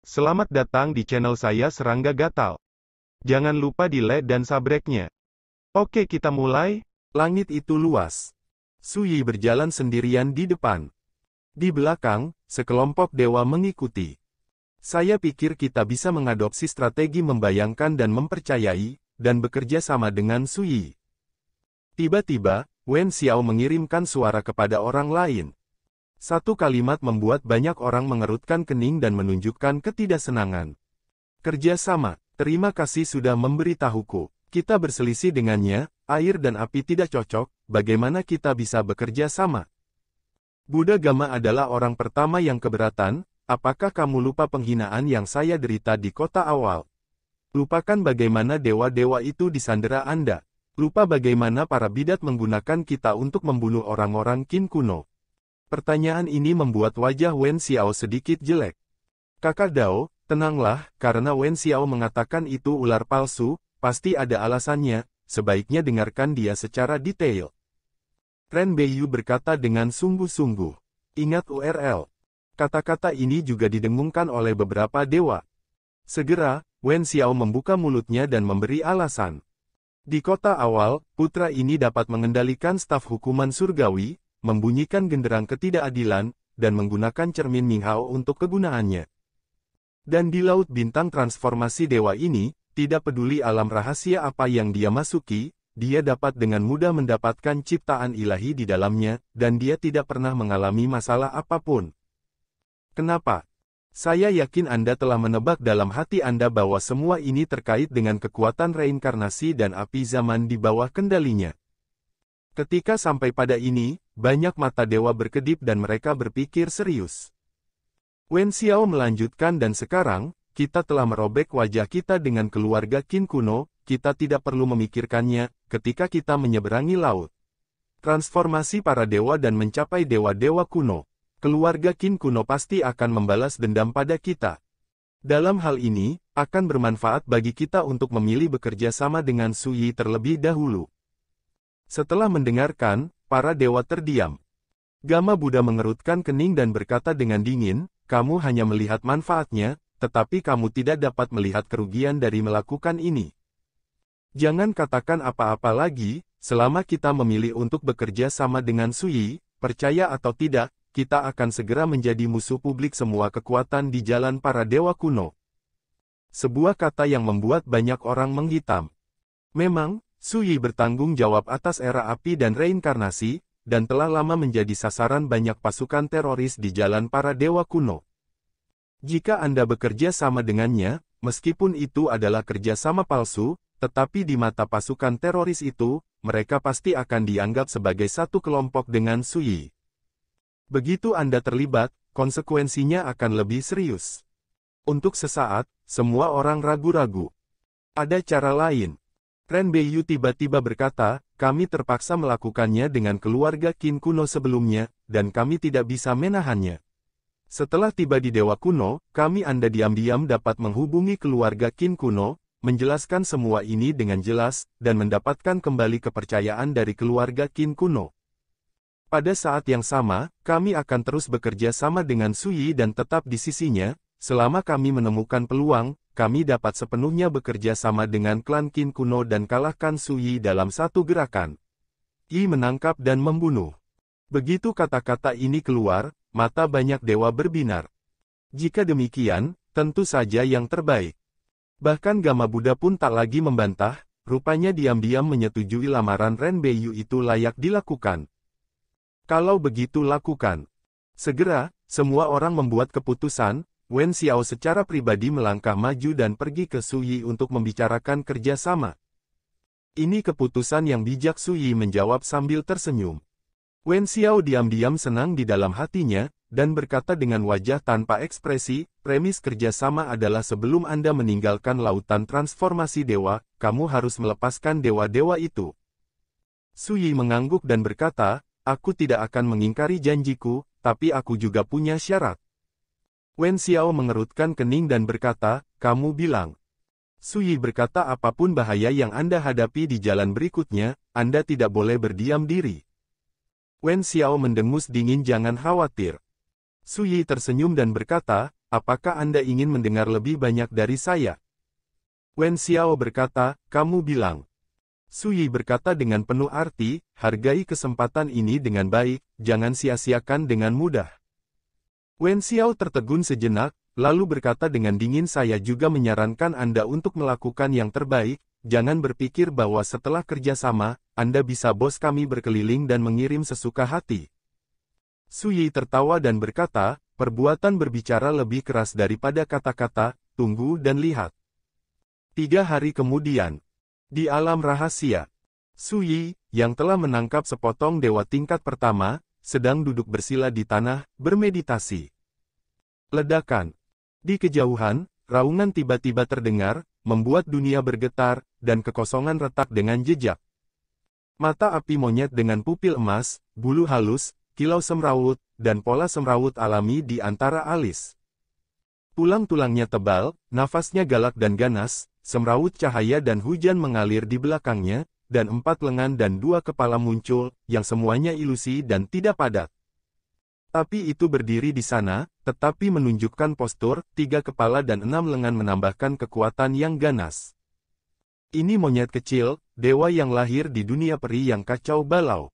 Selamat datang di channel saya Serangga Gatal. Jangan lupa di like dan subscribe-nya. Oke, kita mulai. Langit itu luas. Suyi berjalan sendirian di depan. Di belakang, sekelompok dewa mengikuti. Saya pikir kita bisa mengadopsi strategi membayangkan dan mempercayai, dan bekerja sama dengan Suyi. Tiba-tiba, Wen Xiao mengirimkan suara kepada orang lain. Satu kalimat membuat banyak orang mengerutkan kening dan menunjukkan ketidaksenangan. Kerjasama, terima kasih sudah memberitahuku. Kita berselisih dengannya, air dan api tidak cocok, bagaimana kita bisa bekerja sama? Buddha Gama adalah orang pertama yang keberatan, apakah kamu lupa penghinaan yang saya derita di kota awal? Lupakan bagaimana dewa-dewa itu disandera Anda. Lupa bagaimana para bidat menggunakan kita untuk membunuh orang-orang Qin kuno. Pertanyaan ini membuat wajah Wen Xiao sedikit jelek. Kakak Dao, tenanglah, karena Wen Xiao mengatakan itu ular palsu, pasti ada alasannya, sebaiknya dengarkan dia secara detail. Ren Beiyu berkata dengan sungguh-sungguh. Ingat URL. Kata-kata ini juga didengungkan oleh beberapa dewa. Segera, Wen Xiao membuka mulutnya dan memberi alasan. Di kota awal, putra ini dapat mengendalikan staf hukuman surgawi, membunyikan genderang ketidakadilan, dan menggunakan cermin Minghao untuk kegunaannya. Dan di Laut Bintang transformasi dewa ini, tidak peduli alam rahasia apa yang dia masuki, dia dapat dengan mudah mendapatkan ciptaan ilahi di dalamnya, dan dia tidak pernah mengalami masalah apapun. Kenapa? Saya yakin Anda telah menebak dalam hati Anda bahwa semua ini terkait dengan kekuatan reinkarnasi dan api zaman di bawah kendalinya. Ketika sampai pada ini, banyak mata dewa berkedip dan mereka berpikir serius. Wen Xiao melanjutkan dan sekarang, kita telah merobek wajah kita dengan keluarga Qin kuno, kita tidak perlu memikirkannya, ketika kita menyeberangi laut. Transformasi para dewa dan mencapai dewa-dewa kuno. Keluarga Qin kuno pasti akan membalas dendam pada kita. Dalam hal ini, akan bermanfaat bagi kita untuk memilih bekerja sama dengan Suyi terlebih dahulu. Setelah mendengarkan, para dewa terdiam. Gama Buddha mengerutkan kening dan berkata dengan dingin, kamu hanya melihat manfaatnya, tetapi kamu tidak dapat melihat kerugian dari melakukan ini. Jangan katakan apa-apa lagi, selama kita memilih untuk bekerja sama dengan Suyi, percaya atau tidak, kita akan segera menjadi musuh publik semua kekuatan di jalan para dewa kuno. Sebuah kata yang membuat banyak orang menghitam. Memang, Suyi bertanggung jawab atas era api dan reinkarnasi, dan telah lama menjadi sasaran banyak pasukan teroris di jalan para dewa kuno. Jika Anda bekerja sama dengannya, meskipun itu adalah kerjasama palsu, tetapi di mata pasukan teroris itu, mereka pasti akan dianggap sebagai satu kelompok dengan Suyi. Begitu Anda terlibat, konsekuensinya akan lebih serius. Untuk sesaat, semua orang ragu-ragu. Ada cara lain. Ren Beiyu tiba-tiba berkata, kami terpaksa melakukannya dengan keluarga Qin kuno sebelumnya, dan kami tidak bisa menahannya. Setelah tiba di Dewa Kuno, kami Anda diam-diam dapat menghubungi keluarga Qin kuno, menjelaskan semua ini dengan jelas, dan mendapatkan kembali kepercayaan dari keluarga Qin kuno. Pada saat yang sama, kami akan terus bekerja sama dengan Suyi dan tetap di sisinya, selama kami menemukan peluang, kami dapat sepenuhnya bekerja sama dengan klan Qin kuno dan kalahkan Suyi dalam satu gerakan. Yi menangkap dan membunuh. Begitu kata-kata ini keluar, mata banyak dewa berbinar. Jika demikian, tentu saja yang terbaik. Bahkan Gama Buddha pun tak lagi membantah, rupanya diam-diam menyetujui lamaran Ren Beiyu itu layak dilakukan. Kalau begitu lakukan. Segera, semua orang membuat keputusan. Wen Xiao secara pribadi melangkah maju dan pergi ke Suyi untuk membicarakan kerjasama. Ini keputusan yang bijak, Suyi menjawab sambil tersenyum. Wen Xiao diam-diam senang di dalam hatinya, dan berkata dengan wajah tanpa ekspresi, premis kerjasama adalah sebelum Anda meninggalkan lautan transformasi dewa, kamu harus melepaskan dewa-dewa itu. Suyi mengangguk dan berkata, aku tidak akan mengingkari janjiku, tapi aku juga punya syarat. Wen Xiao mengerutkan kening dan berkata, kamu bilang. Suyi berkata apapun bahaya yang Anda hadapi di jalan berikutnya, Anda tidak boleh berdiam diri. Wen Xiao mendengus dingin, jangan khawatir. Suyi tersenyum dan berkata, apakah Anda ingin mendengar lebih banyak dari saya? Wen Xiao berkata, kamu bilang. Su Yi berkata dengan penuh arti, hargai kesempatan ini dengan baik, jangan sia-siakan dengan mudah. Wen Xiao tertegun sejenak, lalu berkata dengan dingin, saya juga menyarankan Anda untuk melakukan yang terbaik, jangan berpikir bahwa setelah kerjasama, Anda bisa bos kami berkeliling dan mengirim sesuka hati. Su Yi tertawa dan berkata, perbuatan berbicara lebih keras daripada kata-kata, tunggu dan lihat. 3 hari kemudian, di alam rahasia, Su Yi, yang telah menangkap sepotong dewa tingkat pertama, sedang duduk bersila di tanah, bermeditasi. Ledakan. Di kejauhan, raungan tiba-tiba terdengar, membuat dunia bergetar, dan kekosongan retak dengan jejak. Mata api monyet dengan pupil emas, bulu halus, kilau semrawut, dan pola semrawut alami di antara alis. Tulang-tulangnya tebal, nafasnya galak dan ganas, semrawut cahaya dan hujan mengalir di belakangnya, dan 4 lengan dan 2 kepala muncul, yang semuanya ilusi dan tidak padat. Tapi itu berdiri di sana, tetapi menunjukkan postur, 3 kepala dan 6 lengan menambahkan kekuatan yang ganas. Ini monyet kecil, dewa yang lahir di dunia peri yang kacau balau.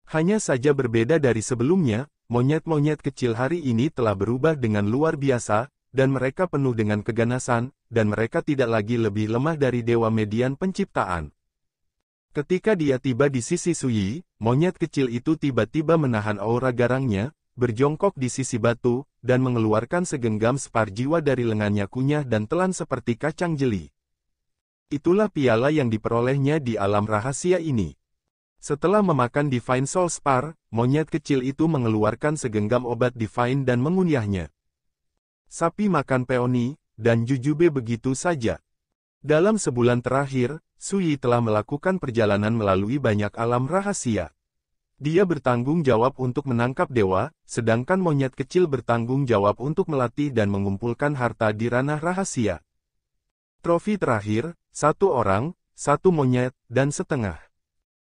Hanya saja berbeda dari sebelumnya, monyet-monyet kecil hari ini telah berubah dengan luar biasa, dan mereka penuh dengan keganasan, dan mereka tidak lagi lebih lemah dari dewa median penciptaan. Ketika dia tiba di sisi Su Yi, monyet kecil itu tiba-tiba menahan aura garangnya, berjongkok di sisi batu, dan mengeluarkan segenggam spar jiwa dari lengannya kunyah dan telan seperti kacang jeli. Itulah piala yang diperolehnya di alam rahasia ini. Setelah memakan Divine Soul Spar, monyet kecil itu mengeluarkan segenggam obat Divine dan mengunyahnya. Sapi makan peoni, dan jujube begitu saja. Dalam sebulan terakhir, Su Yi telah melakukan perjalanan melalui banyak alam rahasia. Dia bertanggung jawab untuk menangkap dewa, sedangkan monyet kecil bertanggung jawab untuk melatih dan mengumpulkan harta di ranah rahasia. Trofi terakhir, 1 orang, 1 monyet, dan setengah.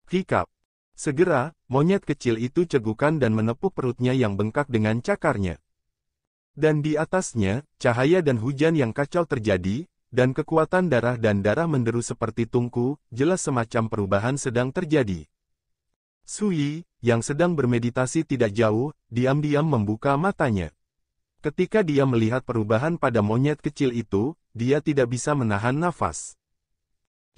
Hikap. Segera, monyet kecil itu cegukan dan menepuk perutnya yang bengkak dengan cakarnya. Dan di atasnya, cahaya dan hujan yang kacau terjadi, dan kekuatan darah dan darah menderu seperti tungku, jelas semacam perubahan sedang terjadi. Su Yi, yang sedang bermeditasi tidak jauh, diam-diam membuka matanya. Ketika dia melihat perubahan pada monyet kecil itu, dia tidak bisa menahan nafas.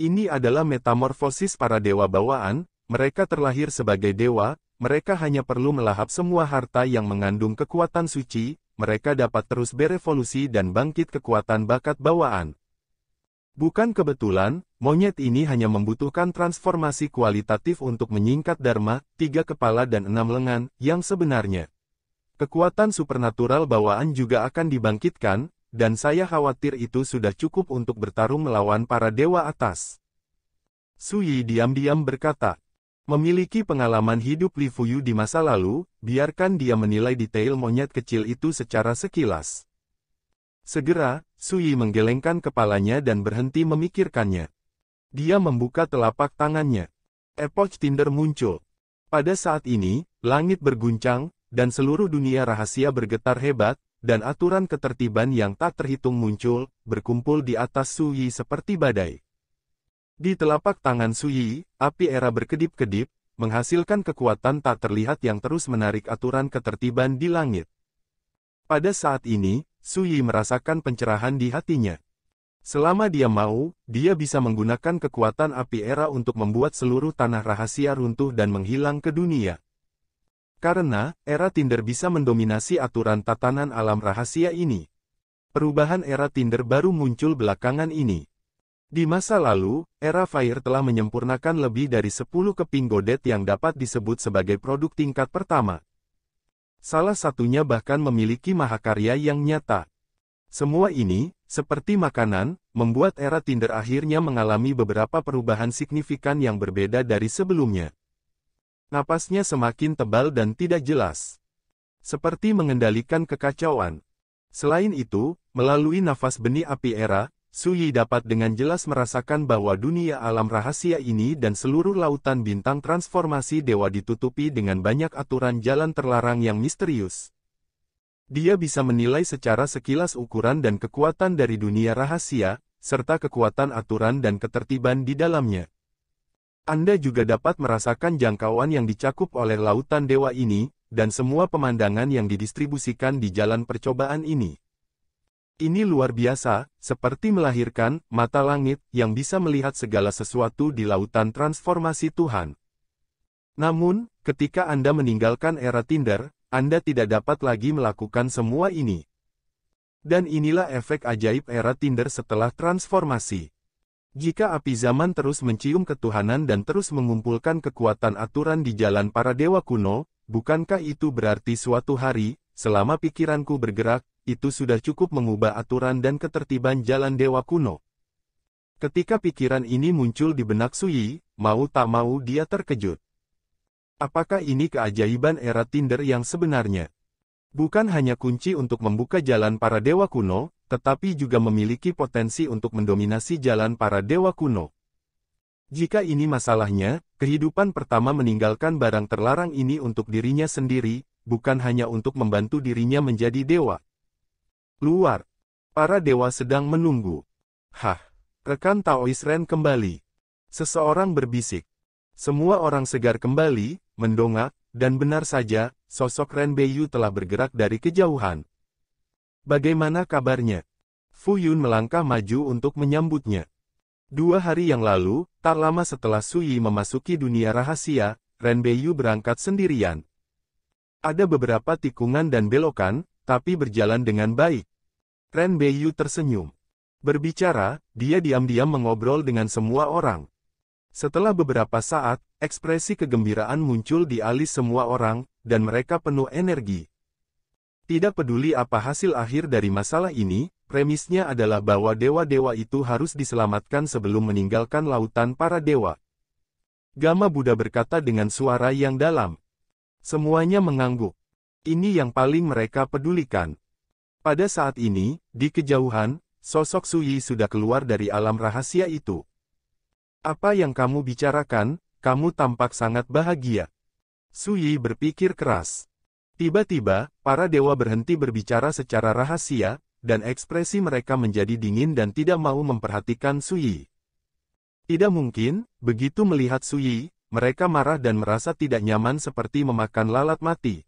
Ini adalah metamorfosis para dewa bawaan, mereka terlahir sebagai dewa, mereka hanya perlu melahap semua harta yang mengandung kekuatan suci, mereka dapat terus berevolusi dan bangkit kekuatan bakat bawaan. Bukan kebetulan, monyet ini hanya membutuhkan transformasi kualitatif untuk menyingkat dharma, 3 kepala dan 6 lengan, yang sebenarnya. Kekuatan supernatural bawaan juga akan dibangkitkan, dan saya khawatir itu sudah cukup untuk bertarung melawan para dewa atas. Su Yi diam-diam berkata, memiliki pengalaman hidup Li Fuyu di masa lalu, biarkan dia menilai detail monyet kecil itu secara sekilas. Segera, Su Yi menggelengkan kepalanya dan berhenti memikirkannya. Dia membuka telapak tangannya. Epoch Tinder muncul. Pada saat ini, langit berguncang, dan seluruh dunia rahasia bergetar hebat, dan aturan ketertiban yang tak terhitung muncul, berkumpul di atas Su Yi seperti badai. Di telapak tangan Su Yi, api era berkedip-kedip, menghasilkan kekuatan tak terlihat yang terus menarik aturan ketertiban di langit. Pada saat ini, Su Yi merasakan pencerahan di hatinya. Selama dia mau, dia bisa menggunakan kekuatan api era untuk membuat seluruh tanah rahasia runtuh dan menghilang ke dunia. Karena, era Tinder bisa mendominasi aturan tatanan alam rahasia ini. Perubahan era Tinder baru muncul belakangan ini. Di masa lalu, era Fire telah menyempurnakan lebih dari 10 keping godet yang dapat disebut sebagai produk tingkat pertama. Salah satunya bahkan memiliki mahakarya yang nyata. Semua ini, seperti makanan, membuat era Tinder akhirnya mengalami beberapa perubahan signifikan yang berbeda dari sebelumnya. Napasnya semakin tebal dan tidak jelas. Seperti mengendalikan kekacauan. Selain itu, melalui nafas benih api era, Su Yi dapat dengan jelas merasakan bahwa dunia alam rahasia ini dan seluruh lautan bintang transformasi dewa ditutupi dengan banyak aturan jalan terlarang yang misterius. Dia bisa menilai secara sekilas ukuran dan kekuatan dari dunia rahasia, serta kekuatan aturan dan ketertiban di dalamnya. Anda juga dapat merasakan jangkauan yang dicakup oleh lautan dewa ini, dan semua pemandangan yang didistribusikan di jalan percobaan ini. Ini luar biasa, seperti melahirkan mata langit yang bisa melihat segala sesuatu di lautan transformasi Tuhan. Namun, ketika Anda meninggalkan era Tinder, Anda tidak dapat lagi melakukan semua ini. Dan inilah efek ajaib era Tinder setelah transformasi. Jika api zaman terus mencium ketuhanan dan terus mengumpulkan kekuatan aturan di jalan para dewa kuno, bukankah itu berarti suatu hari, selama pikiranku bergerak, itu sudah cukup mengubah aturan dan ketertiban jalan dewa kuno? Ketika pikiran ini muncul di benak Sui, mau tak mau dia terkejut. Apakah ini keajaiban era Tinder yang sebenarnya? Bukan hanya kunci untuk membuka jalan para dewa kuno, tetapi juga memiliki potensi untuk mendominasi jalan para dewa kuno. Jika ini masalahnya, kehidupan pertama meninggalkan barang terlarang ini untuk dirinya sendiri, bukan hanya untuk membantu dirinya menjadi dewa. Luar, para dewa sedang menunggu. Hah, rekan Taois Ren kembali. Seseorang berbisik. Semua orang segar kembali, mendongak, dan benar saja, sosok Ren Beiyu telah bergerak dari kejauhan. Bagaimana kabarnya? Fu Yun melangkah maju untuk menyambutnya. 2 hari yang lalu, tak lama setelah Sui memasuki dunia rahasia, Ren Beiyu berangkat sendirian. Ada beberapa tikungan dan belokan, tapi berjalan dengan baik. Ren Beiyu tersenyum. Berbicara, dia diam-diam mengobrol dengan semua orang. Setelah beberapa saat, ekspresi kegembiraan muncul di alis semua orang, dan mereka penuh energi. Tidak peduli apa hasil akhir dari masalah ini, premisnya adalah bahwa dewa-dewa itu harus diselamatkan sebelum meninggalkan lautan para dewa. Gama Buddha berkata dengan suara yang dalam. Semuanya mengangguk. Ini yang paling mereka pedulikan. Pada saat ini, di kejauhan, sosok Sui sudah keluar dari alam rahasia itu. Apa yang kamu bicarakan? Kamu tampak sangat bahagia. Sui berpikir keras. Tiba-tiba, para dewa berhenti berbicara secara rahasia, dan ekspresi mereka menjadi dingin dan tidak mau memperhatikan Sui. Tidak mungkin, begitu melihat Sui, mereka marah dan merasa tidak nyaman seperti memakan lalat mati.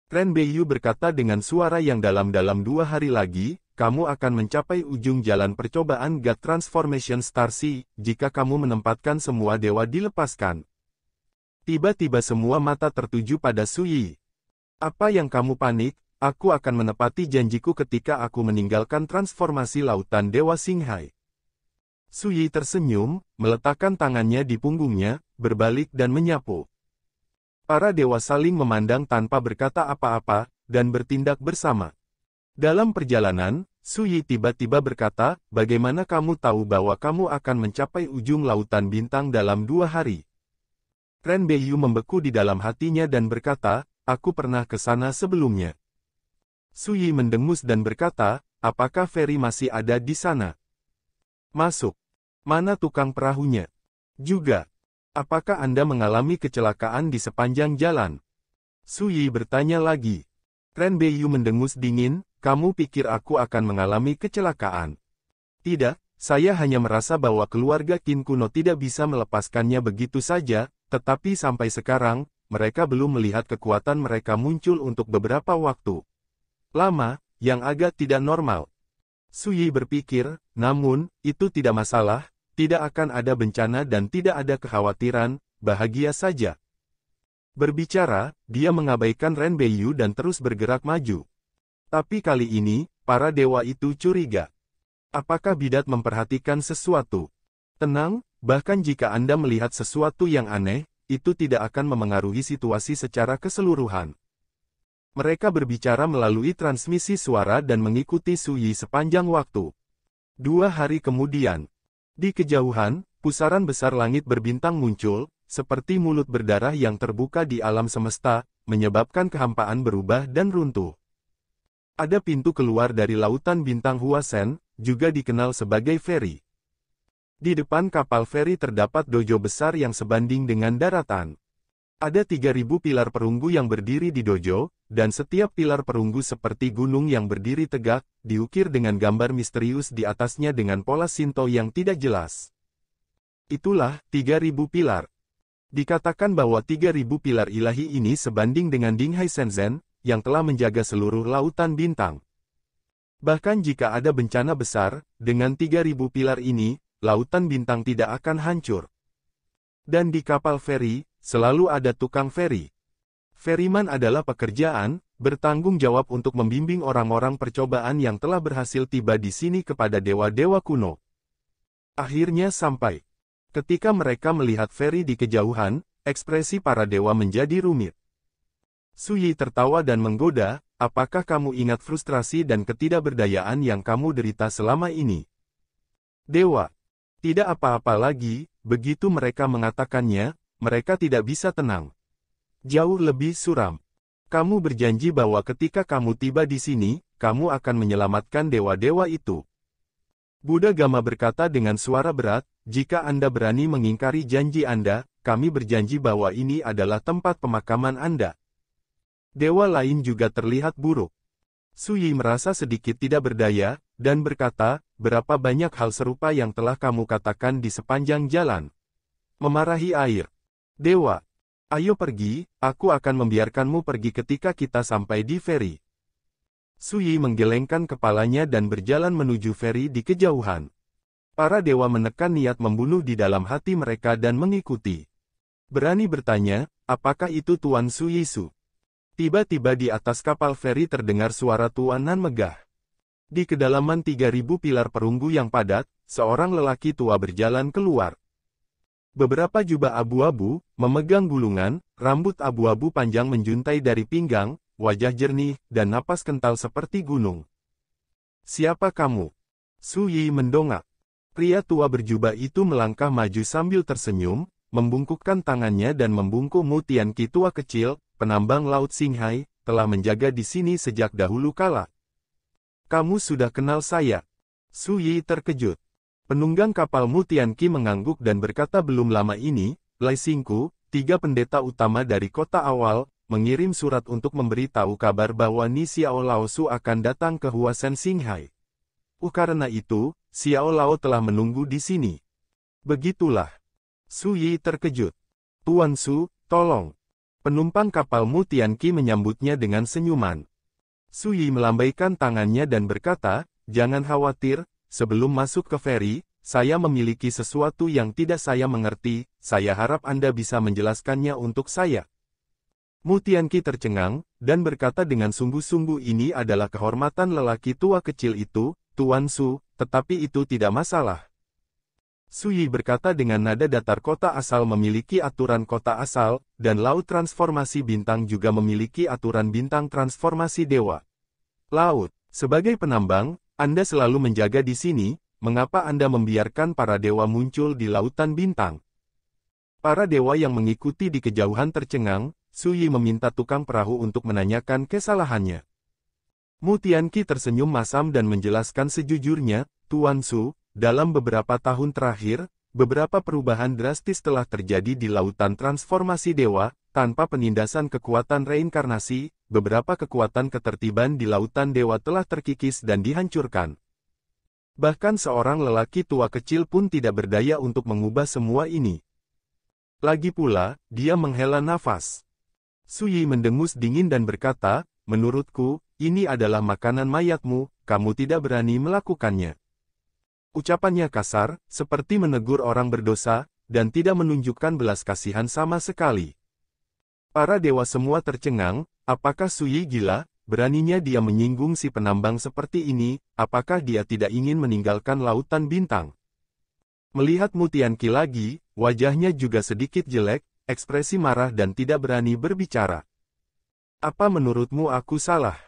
Ren Beiyu berkata dengan suara yang dalam 2 hari lagi, kamu akan mencapai ujung jalan percobaan God Transformation Star Sea, jika kamu menempatkan semua dewa dilepaskan. Tiba-tiba semua mata tertuju pada Sui. Apa yang kamu panik? Aku akan menepati janjiku ketika aku meninggalkan transformasi lautan Dewa Singhai. Sui tersenyum, meletakkan tangannya di punggungnya, berbalik dan menyapu. Para dewa saling memandang tanpa berkata apa-apa, dan bertindak bersama. Dalam perjalanan, Sui tiba-tiba berkata, bagaimana kamu tahu bahwa kamu akan mencapai ujung lautan bintang dalam 2 hari? Ren Beiyu membeku di dalam hatinya dan berkata, aku pernah ke sana sebelumnya. Sui mendengus dan berkata, apakah Ferry masih ada di sana? Masuk. Mana tukang perahunya? Juga. Apakah Anda mengalami kecelakaan di sepanjang jalan? Sui bertanya lagi. Ren Beiyu mendengus dingin, kamu pikir aku akan mengalami kecelakaan? Tidak, saya hanya merasa bahwa keluarga Qin kuno tidak bisa melepaskannya begitu saja, tetapi sampai sekarang, mereka belum melihat kekuatan mereka muncul untuk beberapa waktu lama, yang agak tidak normal. Sui berpikir, namun, itu tidak masalah, tidak akan ada bencana dan tidak ada kekhawatiran, bahagia saja. Berbicara, dia mengabaikan Ren Beiyu dan terus bergerak maju. Tapi kali ini, para dewa itu curiga. Apakah bidat memperhatikan sesuatu? Tenang, bahkan jika Anda melihat sesuatu yang aneh, itu tidak akan memengaruhi situasi secara keseluruhan. Mereka berbicara melalui transmisi suara dan mengikuti Sui sepanjang waktu. 2 hari kemudian, di kejauhan, pusaran besar langit berbintang muncul, seperti mulut berdarah yang terbuka di alam semesta, menyebabkan kehampaan berubah dan runtuh. Ada pintu keluar dari lautan bintang Huasen, juga dikenal sebagai Ferry. Di depan kapal feri terdapat dojo besar yang sebanding dengan daratan. Ada 3.000 pilar perunggu yang berdiri di dojo, dan setiap pilar perunggu seperti gunung yang berdiri tegak, diukir dengan gambar misterius di atasnya dengan pola Shinto yang tidak jelas. Itulah 3.000 pilar. Dikatakan bahwa 3.000 pilar ilahi ini sebanding dengan Dinghai Shenzhen, yang telah menjaga seluruh lautan bintang. Bahkan jika ada bencana besar, dengan 3.000 pilar ini, lautan bintang tidak akan hancur. Dan di kapal feri, selalu ada tukang feri. Ferryman adalah pekerjaan, bertanggung jawab untuk membimbing orang-orang percobaan yang telah berhasil tiba di sini kepada dewa-dewa kuno. Akhirnya sampai. Ketika mereka melihat feri di kejauhan, ekspresi para dewa menjadi rumit. Su Yi tertawa dan menggoda, apakah kamu ingat frustrasi dan ketidakberdayaan yang kamu derita selama ini? Dewa. Tidak apa-apa lagi, begitu mereka mengatakannya, mereka tidak bisa tenang. Jauh lebih suram. Kamu berjanji bahwa ketika kamu tiba di sini, kamu akan menyelamatkan dewa-dewa itu. Buddha Gama berkata dengan suara berat, jika Anda berani mengingkari janji Anda, kami berjanji bahwa ini adalah tempat pemakaman Anda. Dewa lain juga terlihat buruk. Su Yi merasa sedikit tidak berdaya, dan berkata, berapa banyak hal serupa yang telah kamu katakan di sepanjang jalan. Memarahi air. Dewa, ayo pergi, aku akan membiarkanmu pergi ketika kita sampai di feri. Su Yi menggelengkan kepalanya dan berjalan menuju feri di kejauhan. Para dewa menekan niat membunuh di dalam hati mereka dan mengikuti. Berani bertanya, apakah itu Tuan Su Yisu? Tiba-tiba di atas kapal feri terdengar suara Tuan Nan megah. Di kedalaman 3.000 pilar perunggu yang padat, seorang lelaki tua berjalan keluar. Beberapa jubah abu-abu, memegang gulungan, rambut abu-abu panjang menjuntai dari pinggang, wajah jernih, dan napas kental seperti gunung. Siapa kamu? Su Yi mendongak. Pria tua berjubah itu melangkah maju sambil tersenyum, membungkukkan tangannya dan membungkuk Mu Tianqi tua kecil, penambang laut Qinghai, telah menjaga di sini sejak dahulu kala. Kamu sudah kenal saya? Su Yi terkejut. Penunggang kapal Mu Tianqi mengangguk dan berkata belum lama ini, Lai Xingku, 3 pendeta utama dari kota awal, mengirim surat untuk memberitahu kabar bahwa Ni Xiao Lao Su akan datang ke Huasen Qinghai. Karena itu, Xiao Lao telah menunggu di sini. Begitulah. Su Yi terkejut. Tuan Su, tolong. Penumpang kapal Mu Tianqi menyambutnya dengan senyuman. Su Yi melambaikan tangannya dan berkata, jangan khawatir, sebelum masuk ke feri, saya memiliki sesuatu yang tidak saya mengerti, saya harap Anda bisa menjelaskannya untuk saya. Mu Tianqi tercengang, dan berkata dengan sungguh-sungguh ini adalah kehormatan lelaki tua kecil itu, Tuan Su, tetapi itu tidak masalah. Su Yi berkata dengan nada datar kota asal memiliki aturan kota asal, dan laut transformasi bintang juga memiliki aturan bintang transformasi dewa. Laut, sebagai penambang, Anda selalu menjaga di sini, mengapa Anda membiarkan para dewa muncul di lautan bintang? Para dewa yang mengikuti di kejauhan tercengang, Su Yi meminta tukang perahu untuk menanyakan kesalahannya. Mu Tianqi tersenyum masam dan menjelaskan sejujurnya, Tuan Su, dalam beberapa tahun terakhir, beberapa perubahan drastis telah terjadi di lautan transformasi dewa, tanpa penindasan kekuatan reinkarnasi, beberapa kekuatan ketertiban di lautan dewa telah terkikis dan dihancurkan. Bahkan seorang lelaki tua kecil pun tidak berdaya untuk mengubah semua ini. Lagi pula, dia menghela nafas. Su Yi mendengus dingin dan berkata, menurutku, ini adalah makanan mayatmu, kamu tidak berani melakukannya. Ucapannya kasar, seperti menegur orang berdosa, dan tidak menunjukkan belas kasihan sama sekali. Para dewa semua tercengang, apakah Su Yi gila? Beraninya dia menyinggung si penambang seperti ini, apakah dia tidak ingin meninggalkan lautan bintang? Melihat Mu Tianqi lagi, wajahnya juga sedikit jelek, ekspresi marah dan tidak berani berbicara. Apa menurutmu aku salah?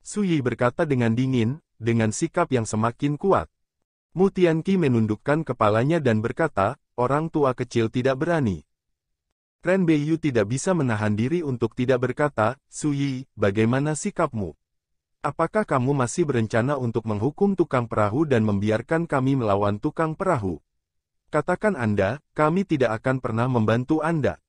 Su Yi berkata dengan dingin, dengan sikap yang semakin kuat. Mu Tianqi menundukkan kepalanya dan berkata, orang tua kecil tidak berani. Ren Beiyu tidak bisa menahan diri untuk tidak berkata, Su Yi, bagaimana sikapmu? Apakah kamu masih berencana untuk menghukum tukang perahu dan membiarkan kami melawan tukang perahu? Katakan Anda, kami tidak akan pernah membantu Anda.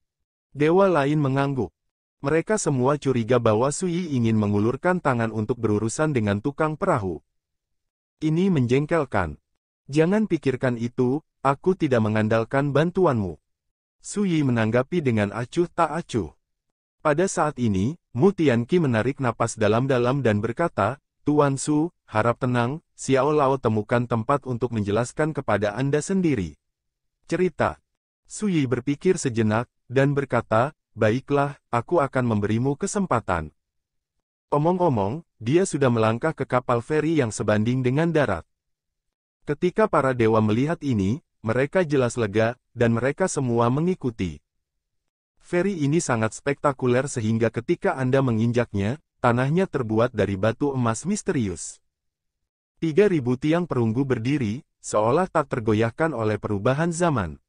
Dewa lain mengangguk. Mereka semua curiga bahwa Sui ingin mengulurkan tangan untuk berurusan dengan tukang perahu. Ini menjengkelkan. Jangan pikirkan itu, aku tidak mengandalkan bantuanmu. Sui menanggapi dengan acuh tak acuh. Pada saat ini, Mu Tianqi menarik napas dalam-dalam dan berkata, Tuan Su, harap tenang, Xiao Lao temukan tempat untuk menjelaskan kepada Anda sendiri. Cerita. Sui berpikir sejenak, dan berkata, baiklah, aku akan memberimu kesempatan. Omong-omong, dia sudah melangkah ke kapal feri yang sebanding dengan darat. Ketika para dewa melihat ini, mereka jelas lega, dan mereka semua mengikuti. Feri ini sangat spektakuler sehingga ketika Anda menginjaknya, tanahnya terbuat dari batu emas misterius. 3.000 tiang perunggu berdiri, seolah tak tergoyahkan oleh perubahan zaman.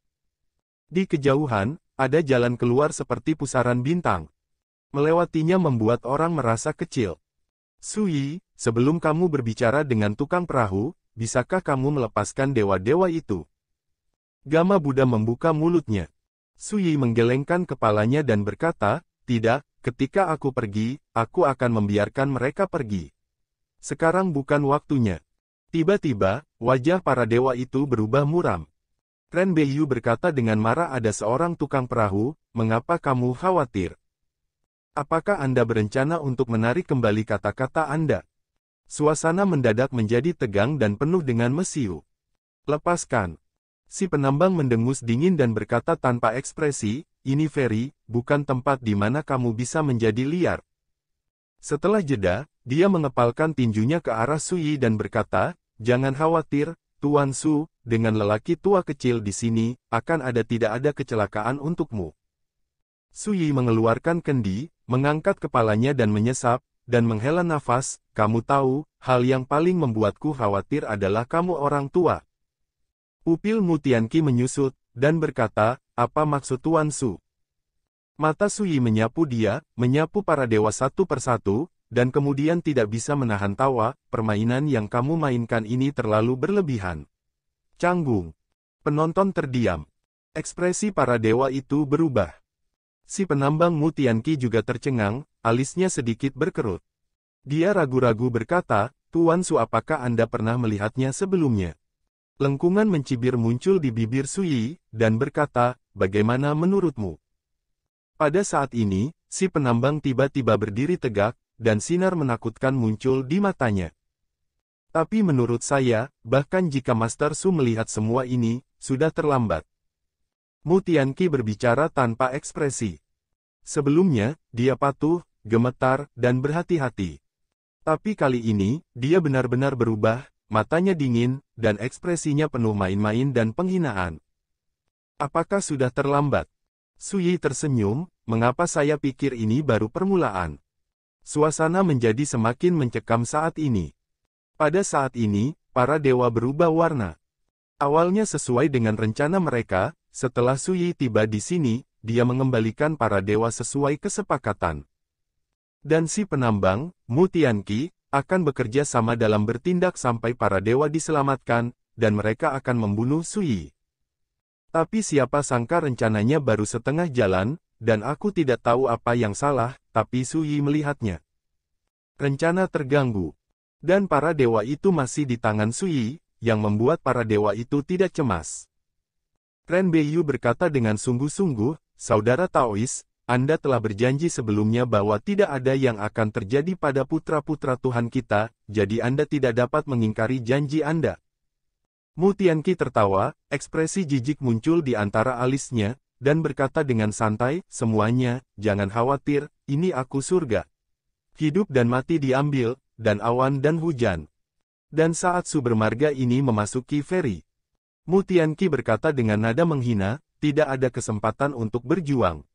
Di kejauhan, ada jalan keluar seperti pusaran bintang. Melewatinya membuat orang merasa kecil. Sui, sebelum kamu berbicara dengan tukang perahu, bisakah kamu melepaskan dewa-dewa itu? Gama Buddha membuka mulutnya. Sui menggelengkan kepalanya dan berkata, tidak, ketika aku pergi, aku akan membiarkan mereka pergi. Sekarang bukan waktunya. Tiba-tiba, wajah para dewa itu berubah muram. Ren Beiyu berkata dengan marah, ada seorang tukang perahu, mengapa kamu khawatir? Apakah Anda berencana untuk menarik kembali kata-kata Anda? Suasana mendadak menjadi tegang dan penuh dengan mesiu. Lepaskan. Si penambang mendengus dingin dan berkata tanpa ekspresi, ini feri, bukan tempat di mana kamu bisa menjadi liar. Setelah jeda, dia mengepalkan tinjunya ke arah Sui dan berkata, jangan khawatir, Tuan Su, dengan lelaki tua kecil di sini, akan tidak ada kecelakaan untukmu. Sui mengeluarkan kendi, mengangkat kepalanya dan menyesap, dan menghela nafas, kamu tahu, hal yang paling membuatku khawatir adalah kamu orang tua. Pupil Mu Tianqi menyusut, dan berkata, apa maksud Tuan Su? Mata Sui menyapu dia, menyapu para dewa satu persatu, dan kemudian tidak bisa menahan tawa, permainan yang kamu mainkan ini terlalu berlebihan. Canggung. Penonton terdiam. Ekspresi para dewa itu berubah. Si penambang Mu Tianqi juga tercengang, alisnya sedikit berkerut. Dia ragu-ragu berkata, Tuan Su, apakah Anda pernah melihatnya sebelumnya? Lengkungan mencibir muncul di bibir Sui, dan berkata, bagaimana menurutmu? Pada saat ini, si penambang tiba-tiba berdiri tegak, dan sinar menakutkan muncul di matanya. Tapi menurut saya, bahkan jika Master Su melihat semua ini, sudah terlambat. Mu Tianqi berbicara tanpa ekspresi. Sebelumnya, dia patuh, gemetar, dan berhati-hati. Tapi kali ini, dia benar-benar berubah, matanya dingin, dan ekspresinya penuh main-main dan penghinaan. Apakah sudah terlambat? Sui tersenyum, mengapa saya pikir ini baru permulaan? Suasana menjadi semakin mencekam saat ini. Pada saat ini, para dewa berubah warna. Awalnya sesuai dengan rencana mereka, setelah Sui tiba di sini, dia mengembalikan para dewa sesuai kesepakatan. Dan si penambang, Mu Tianqi, akan bekerja sama dalam bertindak sampai para dewa diselamatkan, dan mereka akan membunuh Sui. Tapi siapa sangka rencananya baru setengah jalan, dan aku tidak tahu apa yang salah, tapi Sui melihatnya. Rencana terganggu. Dan para dewa itu masih di tangan Sui, yang membuat para dewa itu tidak cemas. Ren Beiyu berkata dengan sungguh-sungguh, Saudara Taois, Anda telah berjanji sebelumnya bahwa tidak ada yang akan terjadi pada putra-putra Tuhan kita, jadi Anda tidak dapat mengingkari janji Anda. Mu Tianqi tertawa, ekspresi jijik muncul di antara alisnya, dan berkata dengan santai, semuanya, jangan khawatir, ini aku surga. Hidup dan mati diambil, dan awan dan hujan. Dan saat Su bermarga ini memasuki feri. Mu Tianqi berkata dengan nada menghina, tidak ada kesempatan untuk berjuang.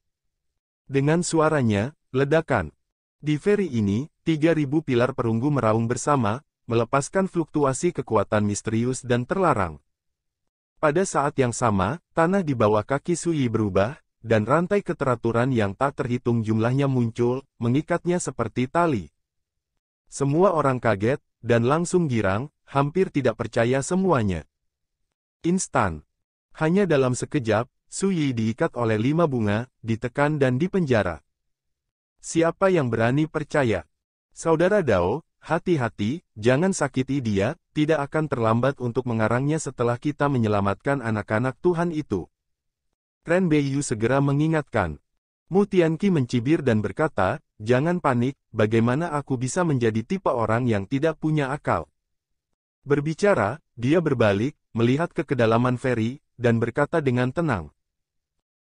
Dengan suaranya, ledakan. Di feri ini, 3.000 pilar perunggu meraung bersama, melepaskan fluktuasi kekuatan misterius dan terlarang. Pada saat yang sama, tanah di bawah kaki Sui berubah, dan rantai keteraturan yang tak terhitung jumlahnya muncul, mengikatnya seperti tali. Semua orang kaget, dan langsung girang, hampir tidak percaya semuanya. Instan. Hanya dalam sekejap, Su Yi diikat oleh 5 bunga, ditekan dan dipenjara. Siapa yang berani percaya? Saudara Dao, hati-hati, jangan sakiti dia, tidak akan terlambat untuk mengarangnya setelah kita menyelamatkan anak-anak Tuhan itu. Ren Beiyu segera mengingatkan. Mu Tianqi mencibir dan berkata, jangan panik, bagaimana aku bisa menjadi tipe orang yang tidak punya akal? Berbicara, dia berbalik, melihat ke kedalaman feri, dan berkata dengan tenang.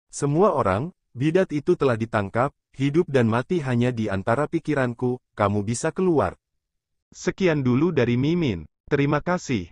Semua orang, bidat itu telah ditangkap, hidup dan mati hanya di antara pikiranku, kamu bisa keluar. Sekian dulu dari Mimin. Terima kasih.